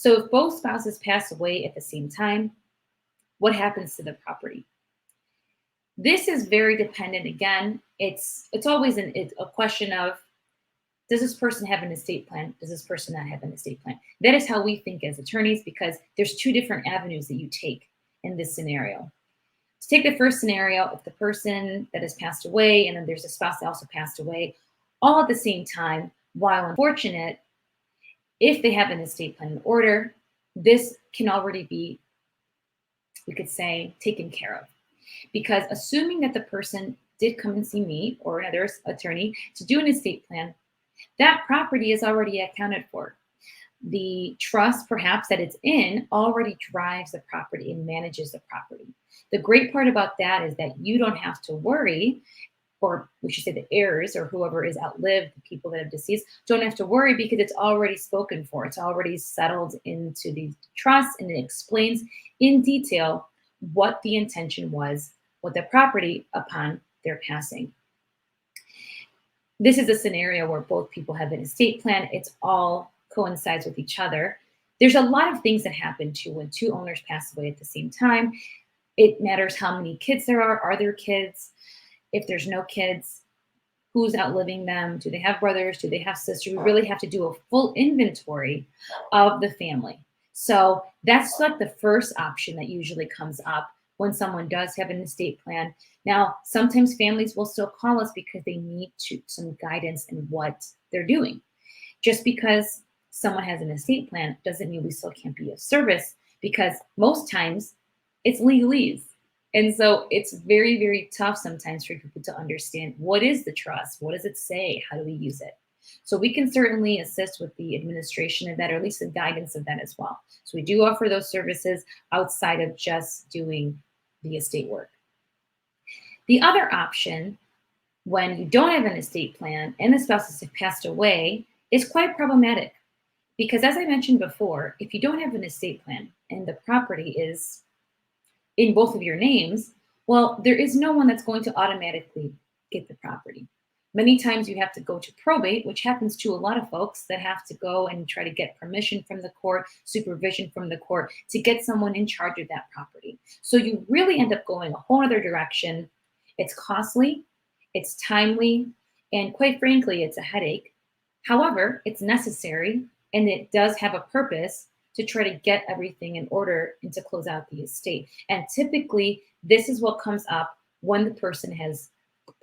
So if both spouses pass away at the same time, what happens to the property? This is very dependent. Again, it's always it's a question of, does this person have an estate plan? Does this person not have an estate plan? That is how we think as attorneys, because there's two different avenues that you take in this scenario. To take the first scenario, if the person that has passed away and then there's a spouse that also passed away, all at the same time, while unfortunate, if they have an estate plan in order, this can already be, we could say, taken care of. Because assuming that the person did come and see me or another attorney to do an estate plan, that property is already accounted for. The trust, perhaps, that it's in already drives the property and manages the property. The great part about that is that you don't have to worry, or we should say the heirs or whoever is outlived, the people that have deceased, don't have to worry because it's already spoken for. It's already settled into the trust, and it explains in detail what the intention was with the property upon their passing. This is a scenario where both people have an estate plan. It's all coincides with each other. There's a lot of things that happen too when two owners pass away at the same time. It matters how many kids there are. Are there kids? If there's no kids, who's outliving them? Do they have brothers? Do they have sisters? We really have to do a full inventory of the family. So that's like the first option that usually comes up when someone does have an estate plan. Now, sometimes families will still call us because they need some guidance in what they're doing. Just because someone has an estate plan doesn't mean we still can't be of service, because most times it's legalese. And so it's very, very tough sometimes for people to understand, what is the trust? What does it say? How do we use it? So we can certainly assist with the administration of that, or at least the guidance of that as well. So we do offer those services outside of just doing the estate work. The other option, when you don't have an estate plan and the spouses have passed away, is quite problematic. Because as I mentioned before, if you don't have an estate plan and the property is in both of your names, well, there is no one that's going to automatically get the property. Many times you have to go to probate, which happens to a lot of folks that have to go and try to get permission from the court, supervision from the court to get someone in charge of that property. So you really end up going a whole other direction. It's costly, it's timely, and quite frankly, it's a headache. However, it's necessary, and it does have a purpose to try to get everything in order and to close out the estate. And typically, this is what comes up when the person has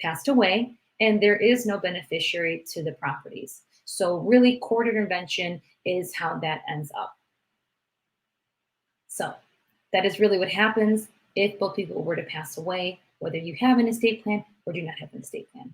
passed away and there is no beneficiary to the properties. So really, court intervention is how that ends up. So that is really what happens if both people were to pass away, whether you have an estate plan or do not have an estate plan.